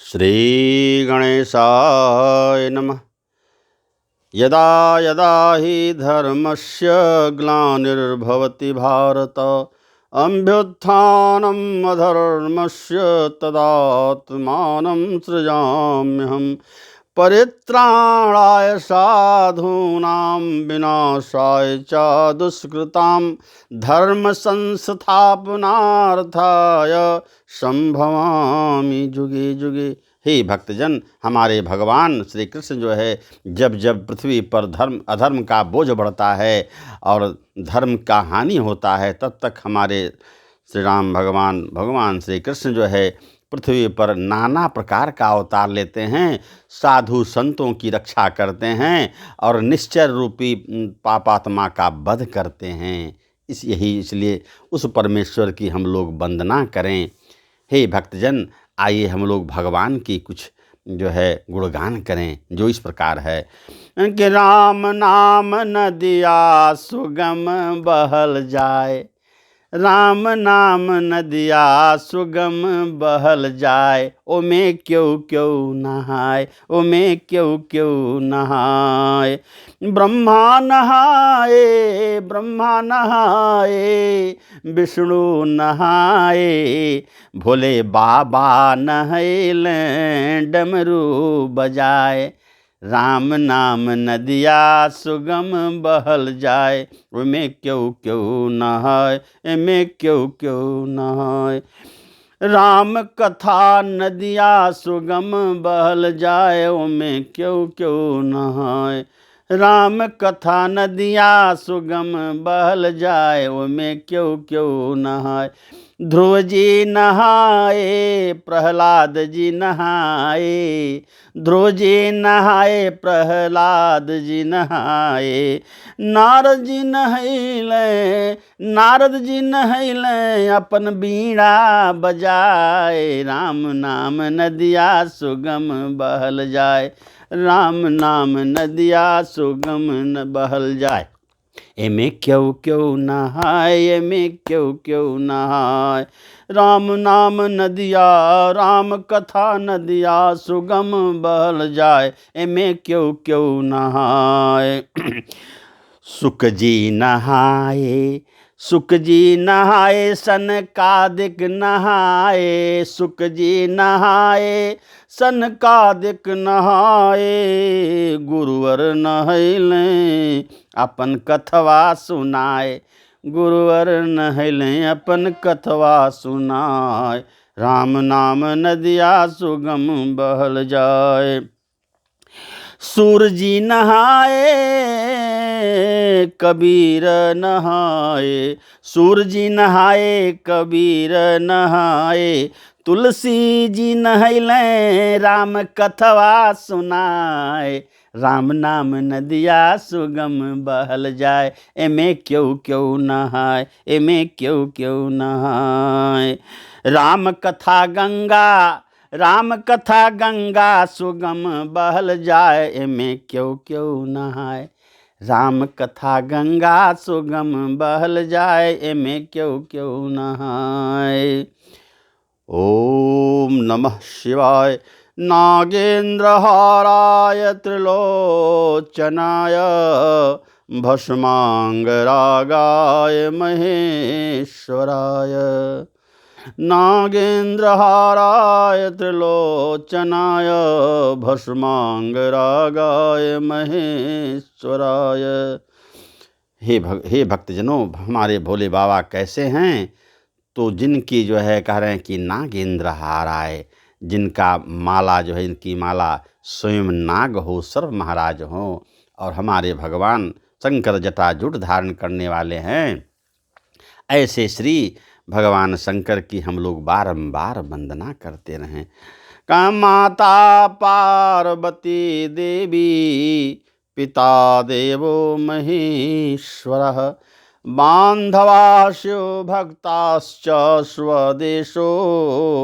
श्रीगणेशाय नमः। यदा यदा हि धर्मस्य ग्लानिर्भवति भारत, अभ्युत्थानम् अधर्मस्य तदात्मानं सृजाम्यहम्। परित्राणाय साधूनां विनाशाय च दुष्कृतां, धर्म संस्थापनार्थाय संभवामि जुगे जुगे। हे भक्तजन, हमारे भगवान श्री कृष्ण जो है, जब जब पृथ्वी पर धर्म अधर्म का बोझ बढ़ता है और धर्म का हानि होता है, तब तक हमारे श्री राम भगवान श्री कृष्ण जो है पृथ्वी पर नाना प्रकार का अवतार लेते हैं, साधु संतों की रक्षा करते हैं और निश्चय रूपी पापात्मा का वध करते हैं। इसलिए उस परमेश्वर की हम लोग वंदना करें। हे भक्तजन, आइए हम लोग भगवान की कुछ जो है गुणगान करें, जो इस प्रकार है कि राम नाम नदिया सुगम बहल जाए, राम नाम नदिया सुगम बहल जाए, ओ में क्यों क्यों नहाए, ओ में क्यों क्यों नहाए। ब्रह्मा नहाए, ब्रह्मा नहाए, विष्णु नहाए, भोले बाबा नहैलें डमरू बजाए। राम नाम नदिया सुगम बहल जाए, में क्यों क्यों नहाए, में क्यों क्यों नहाए। राम कथा नदिया सुगम बहल जाए, में क्यों क्यों नहाए। राम कथा नदिया सुगम बहल जाए, में क्यों क्यों नहाए। ध्रुव जी नहाए, प्रहलाद जी नहाए, ध्रुव जी नहाए, प्रहलाद जी नहाए। नारद जी नहैले, नारद जी नहैले, अपन बीड़ा बजाए। राम नाम नदिया सुगम बहल जाए, राम नाम नदिया सुगम न बहल जाए। एमे क्यों क्यों नहाए, एमे क्यों क्यों नहाए। राम नाम नदिया, राम कथा नदिया सुगम बहल जाए, एमे क्यों क्यों नहाए। सुक जी नहाए, सुक जी नहाए, सनकादिक नहाए, सुक जी नहाए, सनकादिक नहाए। गुरुवर नहैलें अपन कथवा सुनाए, गुरुवर नहैलें अपन कथवा सुनाए। राम नाम नदिया सुगम बहल जाए। सूर जी नहाए, कबीर नहाए, सूर जी नहाए, कबीर नहाए। तुलसी जी नहैलें राम कथवा सुनाए। राम नाम नदिया सुगम बहल जाए, एमे क्यों क्यों नहाए, एमे क्यों क्यों नहाए। राम कथा गंगा, राम कथा गंगा सुगम बहल जाए, एमे क्यों क्यों नहाए। राम कथा गंगा सुगम बहल जाए, एमे क्यों क्यों नहाए। ओम नमः शिवाय। नागेंद्रहाराय त्रिलोचनाय, भस्मांगरागाय महेश्वराय। नागेंद्रहाराय त्रिलोचनाय, भस्मांगरागाय महेश्वराय। हे भक्तजनों, हमारे भोले बाबा कैसे हैं? तो जिनकी जो है कह रहे हैं कि नागेंद्र हार आए, जिनका माला जो है, इनकी माला स्वयं नाग हो, सर्व महाराज हो, और हमारे भगवान शंकर जटाजूट धारण करने वाले हैं। ऐसे श्री भगवान शंकर की हम लोग बारंबार वंदना करते रहें। का माता पार्वती देवी, पिता देवो महेश्वरः, बांधवास्यो भक्ताश्च स्वदेशो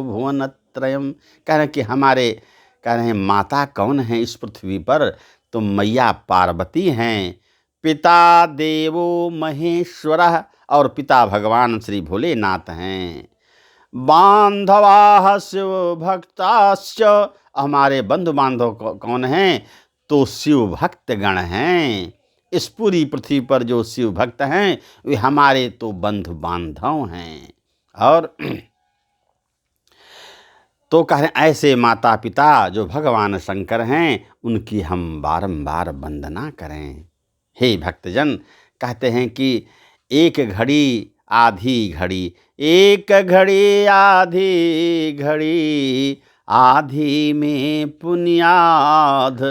भुवनत्रयम्। कह रहे कि हमारे कह रहे हैं माता कौन है इस पृथ्वी पर? तो मैया पार्वती हैं, पिता देवो महेश्वरः, और पिता भगवान श्री भोलेनाथ हैं। बांधवाः शिव भक्ताश्च, हमारे बंधु बांधव कौन हैं? तो शिव भक्त गण हैं। इस पूरी पृथ्वी पर जो शिव भक्त हैं वे हमारे तो बंधु बांधव हैं। और तो कह रहे ऐसे माता पिता जो भगवान शंकर हैं उनकी हम बारंबार वंदना करें। हे भक्तजन, कहते हैं कि एक घड़ी आधी घड़ी, एक घड़ी आधी घड़ी, आधी में पुण्याध,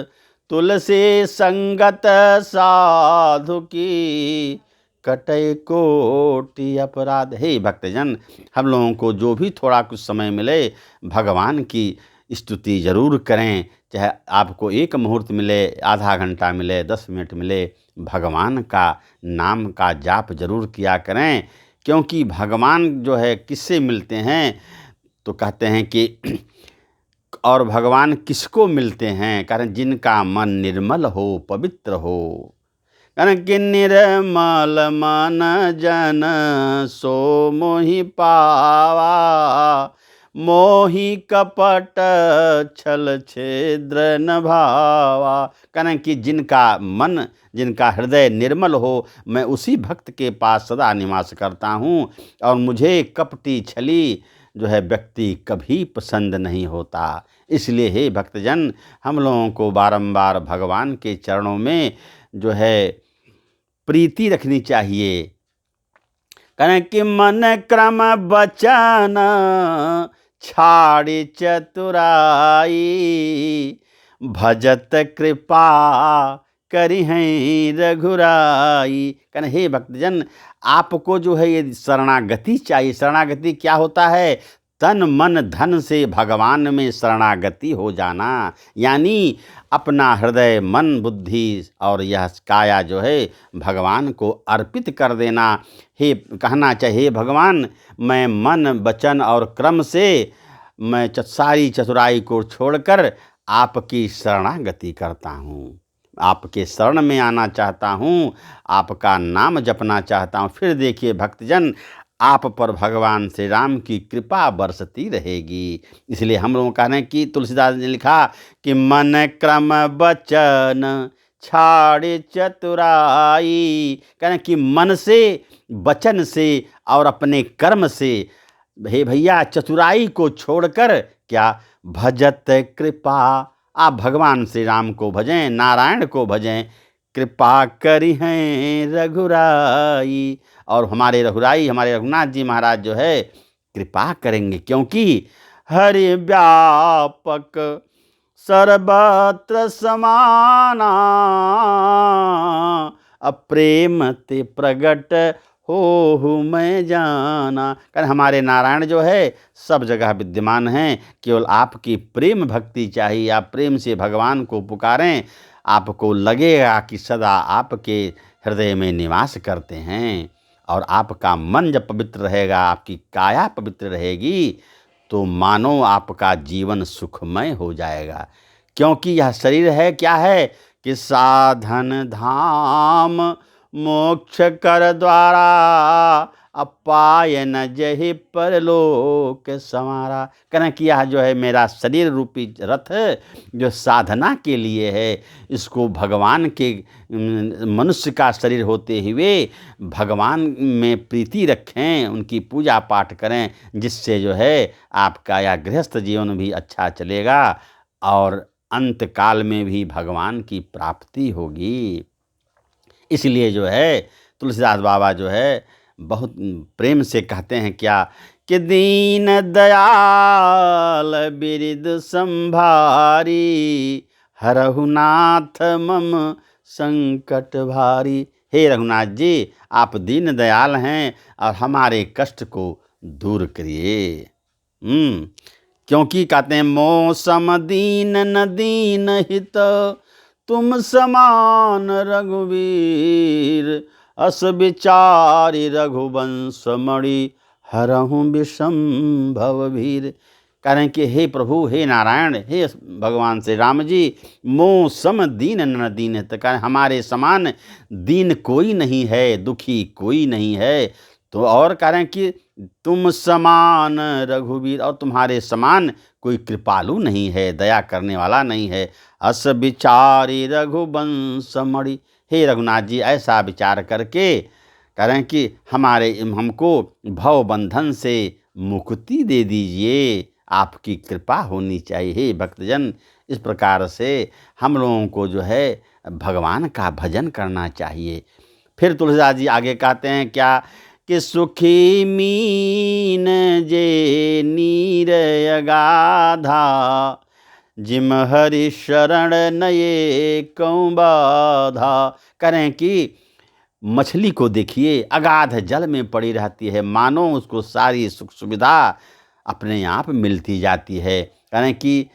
तुलसी संगत साधु की, कटय कोटि अपराध। हे भक्तजन, हम लोगों को जो भी थोड़ा कुछ समय मिले भगवान की स्तुति जरूर करें। चाहे आपको एक मुहूर्त मिले, आधा घंटा मिले, 10 मिनट मिले, भगवान का नाम का जाप जरूर किया करें। क्योंकि भगवान जो है किससे मिलते हैं? तो कहते हैं कि और भगवान किसको मिलते हैं? कारण जिनका मन निर्मल हो, पवित्र हो। कारण कि निर्मल मन जन सो मोहि पावा, मोहि कपट छल छिद्र न भावा। कारण कि जिनका मन, जिनका हृदय निर्मल हो, मैं उसी भक्त के पास सदा निवास करता हूँ। और मुझे कपटी छली जो है व्यक्ति कभी पसंद नहीं होता। इसलिए हे भक्तजन, हम लोगों को बारंबार भगवान के चरणों में जो है प्रीति रखनी चाहिए। कारण कि मन क्रम बचन छाड़ी चतुराई, भजत कृपा करी हैं रघुराई। कहना हे भक्तजन, आपको जो है ये शरणागति चाहिए। शरणागति क्या होता है? तन मन धन से भगवान में शरणागति हो जाना, यानी अपना हृदय, मन, बुद्धि और यह काया जो है भगवान को अर्पित कर देना। हे कहना चाहिए, भगवान मैं मन, वचन और क्रम से मैं सारी चतुराई को छोड़कर आपकी शरणागति करता हूँ, आपके शरण में आना चाहता हूँ, आपका नाम जपना चाहता हूँ। फिर देखिए भक्तजन, आप पर भगवान श्री राम की कृपा बरसती रहेगी। इसलिए हम लोग कह रहे हैं कि तुलसीदास ने लिखा कि मन क्रम वचन छाड़े चतुराई। कहना कि मन से, वचन से और अपने कर्म से हे भैया चतुराई को छोड़कर क्या? भजत कृपा, आप भगवान श्री राम को भजें, नारायण को भजें। कृपा करी हैं रघुराई, और हमारे रघुराई, हमारे रघुनाथ जी महाराज जो है कृपा करेंगे। क्योंकि हरि व्यापक सर्वत्र समाना, अप्रेम ते प्रगट हो मैं जाना। कारण हमारे नारायण जो है सब जगह विद्यमान हैं। केवल आपकी प्रेम भक्ति चाहिए। आप प्रेम से भगवान को पुकारें, आपको लगेगा कि सदा आपके हृदय में निवास करते हैं। और आपका मन जब पवित्र रहेगा, आपकी काया पवित्र रहेगी, तो मानो आपका जीवन सुखमय हो जाएगा। क्योंकि यह शरीर है क्या है कि साधन धाम मोक्ष कर द्वारा, अपाय न जहि परलोक संवारा। कहना कि यह जो है मेरा शरीर रूपी रथ जो साधना के लिए है, इसको भगवान के मनुष्य का शरीर होते हुए भगवान में प्रीति रखें, उनकी पूजा पाठ करें, जिससे जो है आपका यह गृहस्थ जीवन भी अच्छा चलेगा और अंत काल में भी भगवान की प्राप्ति होगी। इसलिए जो है तुलसीदास बाबा जो है बहुत प्रेम से कहते हैं क्या कि दीन दयाल बिरिद संभारी, हरहु नाथ मम संकट भारी। हे रघुनाथ जी, आप दीन दयाल हैं और हमारे कष्ट को दूर करिए। क्योंकि कहते हैं मौसम दीन न दीन हित, तुम समान रघुवीर, अस विचारी रघुवंश मणि, हरहु विषंभव वीर। कह रहे हैं कि हे प्रभु, हे नारायण, हे भगवान श्री राम जी, मोह सम दीन न दीन हित। कह हमारे समान दीन कोई नहीं है, दुखी कोई नहीं है। तो और कह रहे हैं कि तुम समान रघुवीर, और तुम्हारे समान कोई कृपालु नहीं है, दया करने वाला नहीं है। अस विचारी रघुवंश मणि, हे रघुनाथ जी ऐसा विचार करके करें कि हमको भव बंधन से मुक्ति दे दीजिए, आपकी कृपा होनी चाहिए। हे भक्तजन, इस प्रकार से हम लोगों को जो है भगवान का भजन करना चाहिए। फिर तुलसीदास जी आगे कहते हैं क्या कि सुखी मीन जे नीर अगाधा, जिम हरि शरण नये कौं बाधा। करें कि मछली को देखिए, अगाध जल में पड़ी रहती है, मानो उसको सारी सुख सुविधा अपने आप मिलती जाती है। करें कि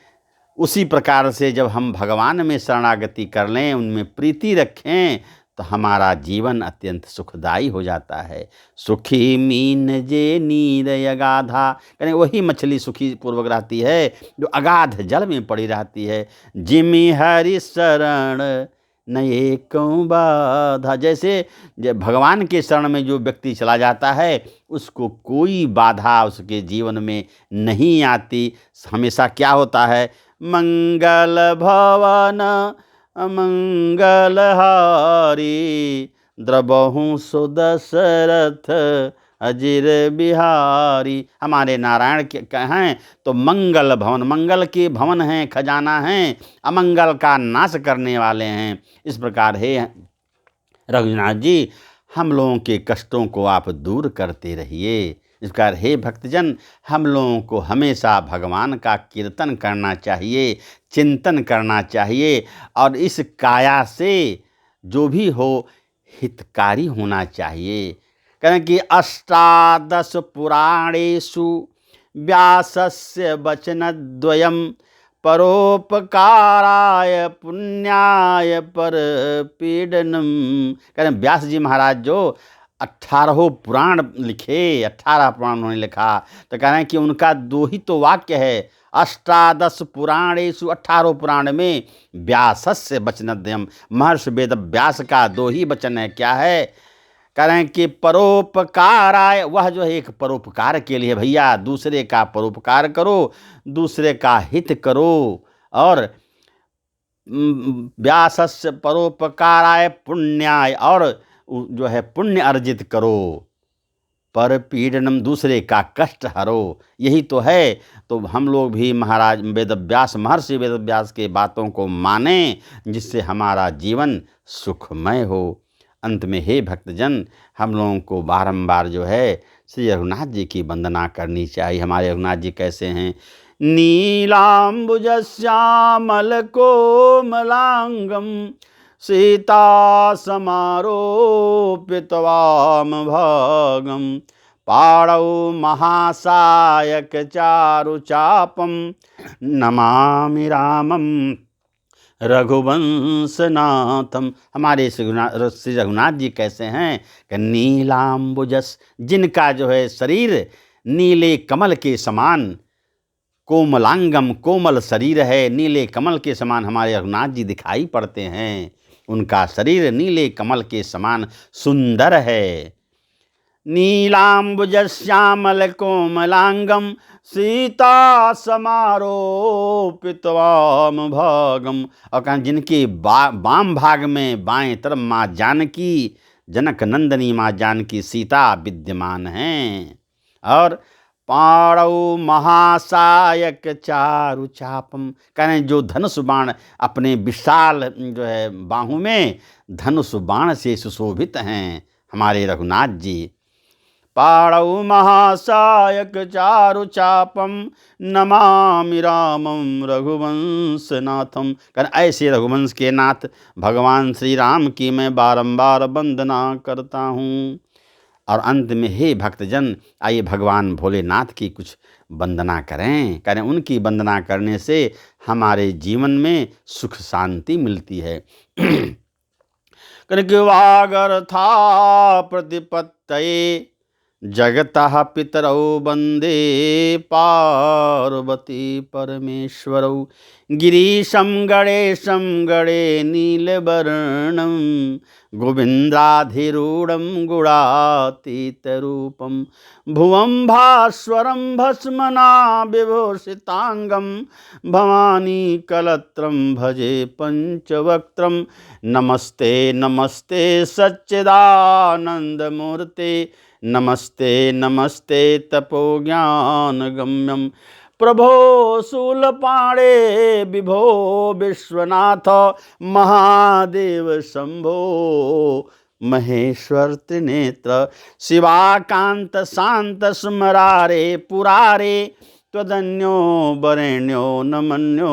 उसी प्रकार से जब हम भगवान में शरणागति कर लें, उनमें प्रीति रखें, तो हमारा जीवन अत्यंत सुखदायी हो जाता है। सुखी मीन जे नीर अगाधा, यानी वही मछली सुखी पूर्वक रहती है जो अगाध जल में पड़ी रहती है। जिमि हरि शरण नये कौं बाधा, जैसे जब भगवान के शरण में जो व्यक्ति चला जाता है, उसको कोई बाधा उसके जीवन में नहीं आती। हमेशा क्या होता है, मंगल भवन मंगलहारी, द्रबहु सुदशरथ अजिर बिहारी। हमारे नारायण के हैं तो मंगल भवन, मंगल के भवन हैं, खजाना हैं, अमंगल का नाश करने वाले हैं। इस प्रकार है रघुनाथ जी, हम लोगों के कष्टों को आप दूर करते रहिए। इस प्रकार हे भक्तजन, हम लोगों को हमेशा भगवान का कीर्तन करना चाहिए, चिंतन करना चाहिए, और इस काया से जो भी हो हितकारी होना चाहिए। कहें कि अष्टादश पुराणेषु व्यासस्य वचनद्वयम्, परोपकाराय पुण्याय परपीडनम। कहें व्यास जी महाराज जो 18 पुराण लिखे, 18 पुराण उन्होंने लिखा, तो कह रहे हैं कि उनका 2 ही तो वाक्य है, अष्टादश पुराणेषु, 18 पुराण में व्यासस्य वचनद्वयम्, महर्षि वेद व्यास का 2 ही वचन है। क्या है, कह रहे हैं कि परोपकाराय, वह जो है एक परोपकार के लिए, भैया दूसरे का परोपकार करो, दूसरे का हित करो, और व्यासस्य परोपकाराय पुण्याय, और जो है पुण्य अर्जित करो, पर पीड़नम, दूसरे का कष्ट हरो। यही तो है। तो हम लोग भी महाराज वेदव्यास, महर्षि वेदव्यास के बातों को माने, जिससे हमारा जीवन सुखमय हो। अंत में हे भक्तजन, हम लोगों को बारंबार जो है श्री रघुनाथ जी की वंदना करनी चाहिए। हमारे रघुनाथ जी कैसे हैं, नीलाम्बुज श्यामल कोमलांगम, सीता समारोपितवाम भागम, पाणौ महासायक चारुचापम, नमामि रामम रघुवंशनाथम। हमारे श्री रघुनाथ जी कैसे हैं कि नीलाम्बुजस, जिनका जो है शरीर नीले कमल के समान, कोमलांगम, कोमल शरीर है, नीले कमल के समान हमारे रघुनाथ जी दिखाई पड़ते हैं। उनका शरीर नीले कमल के समान सुंदर है। नीलाम्बुज श्यामल कोमलांगम, सीता समारोपितवाम भागम। और कहा जिनके वाम भाग में बाएं तरफ माँ जानकी, जनक नंदनी माँ जानकी सीता विद्यमान हैं। और पाणौ महासायक चारु चापम, कहें जो धनुष बाण अपने विशाल जो है बाहु में धनुष बाण से सुशोभित हैं हमारे रघुनाथ जी। पाणौ महासायक चारु चापम, नमामि रामम रघुवंशनाथम। कहें ऐसे रघुवंश के नाथ भगवान श्री राम की मैं बारंबार वंदना करता हूँ। और अंत में हे भक्तजन, आइए भगवान भोलेनाथ की कुछ वंदना करें। करें उनकी वंदना करने से हमारे जीवन में सुख शांति मिलती है। करें कि वागर्था प्रतिपत्तये, जगतः पितरौ वन्दे पार्वती परमेश्वरौ गिरीशं गणेशं गणे नीलवर्णं गोविन्दाधिरूढं गुणातीतरूपं भुवं भास्वरं भस्मनाविभूषिताङ्गं भवानी कलत्रं भजे पञ्चवक्त्रं नमस्ते नमस्ते सच्चिदानन्दमूर्ते नमस्ते नमस्ते तपोज्ञानगम्यं प्रभो शूलपाणे विभो विश्वनाथ महादेव शंभो महेश्वर त्रिनेत्र शिवाकांत शांत स्मरारे पुरारे त्वदन्यो वरेण्यो न मन्यो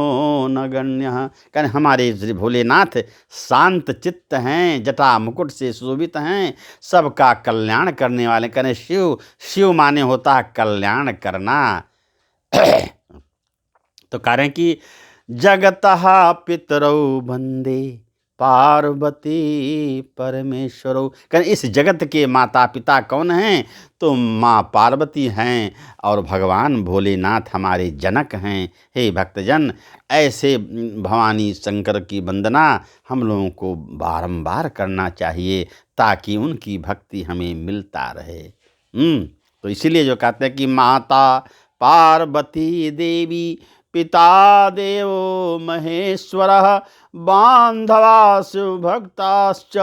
न गण्यः। कहने हमारे श्री भोलेनाथ शांत चित्त हैं, जटा मुकुट से शोभित हैं, सबका कल्याण करने वाले। कहने शिव, शिव माने होता है कल्याण करना। तो कह रहे हैं कि जगतः पितरौ वन्दे पार्वती परमेश्वरौ। कहने इस जगत के माता पिता कौन हैं? तो माँ पार्वती हैं और भगवान भोलेनाथ हमारे जनक हैं। हे भक्तजन, ऐसे भवानी शंकर की वंदना हम लोगों को बारंबार करना चाहिए ताकि उनकी भक्ति हमें मिलता रहे। तो इसीलिए जो कहते हैं कि माता पार्वती देवी पिता देवो महेश्वरः बांधवा शिवभक्ताश्च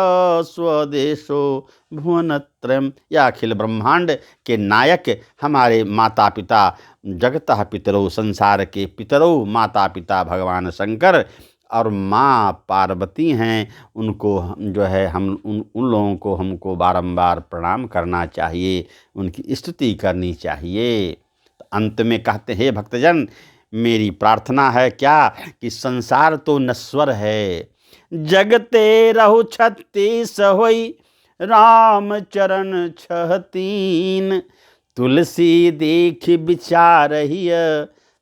स्वदेशो भुवनत्रयम्। या अखिल ब्रह्मांड के नायक हमारे माता पिता जगतः पितरौ, संसार के पितरौ माता पिता भगवान शंकर और माँ पार्वती हैं। उनको जो है हम उन लोगों को हमको बारंबार प्रणाम करना चाहिए, उनकी स्तुति करनी चाहिए। तो अंत में कहते हैं, भक्तजन मेरी प्रार्थना है क्या कि संसार तो नश्वर है, जगते रहु 36 होई राम चरण 6 तुलसी देख विचारहिय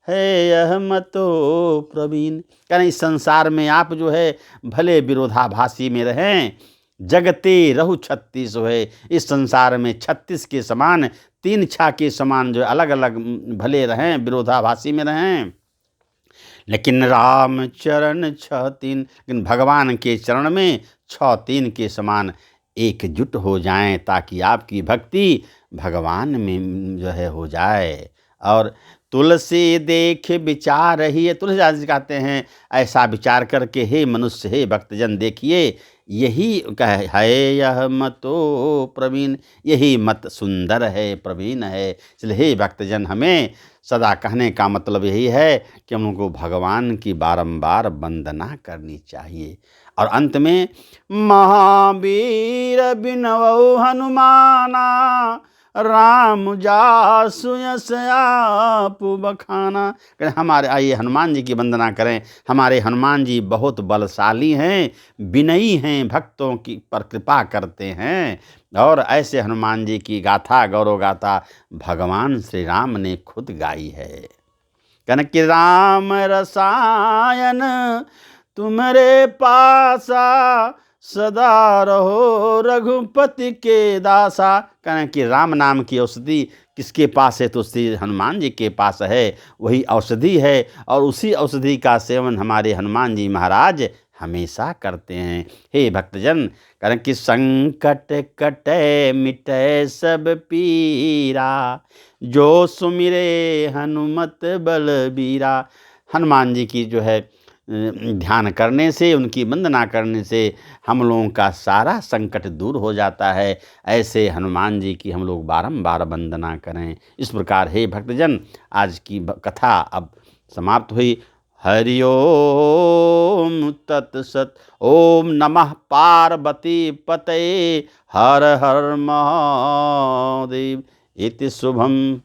है यह मतो प्रवीण। कहने इस संसार में आप जो है भले विरोधाभासी में रहें, जगते रहु 36 है, इस संसार में 36 के समान, 3 छा के समान जो अलग अलग भले रहें, विरोधाभासी में रहें, लेकिन राम चरण 6 लेकिन भगवान के चरण में 6 के समान एकजुट हो जाएं ताकि आपकी भक्ति भगवान में जो है हो जाए। और तुलसी देख विचार रही है, तुलसीदास जी कहते हैं ऐसा विचार करके हे मनुष्य, हे भक्तजन देखिए यही कह है यह मतो प्रवीण, यही मत सुंदर है, प्रवीण है। इसलिए हे भक्तजन हमें सदा कहने का मतलब यही है कि हम लोगों को भगवान की बारंबार वंदना करनी चाहिए। और अंत में महावीर बिनवौ हनुमाना राम जासु यस आपु बखाना। हमारे आइए हनुमान जी की वंदना करें। हमारे हनुमान जी बहुत बलशाली हैं, विनयी हैं, भक्तों की पर कृपा करते हैं। और ऐसे हनुमान जी की गाथा, गौरव गाथा भगवान श्री राम ने खुद गाई है। कहने कि राम रसायन तुम्हारे पासा सदा रहो रघुपति के दासा। कहने कि राम नाम की औषधि किसके पास है? तो श्री हनुमान जी के पास है, वही औषधि है। और उसी औषधि का सेवन हमारे हनुमान जी महाराज हमेशा करते हैं। हे भक्तजन, कहने कि संकट कटे मिटे सब पीरा जो सुमिरे हनुमत बलबीरा। हनुमान जी की जो है ध्यान करने से, उनकी वंदना करने से हम लोगों का सारा संकट दूर हो जाता है। ऐसे हनुमान जी की हम लोग बारंबार वंदना करें। इस प्रकार हे भक्तजन, आज की कथा अब समाप्त हुई। हरि ओम तत्सत। ओम नमः पार्वती पतये हर हर महादेव। इति शुभम।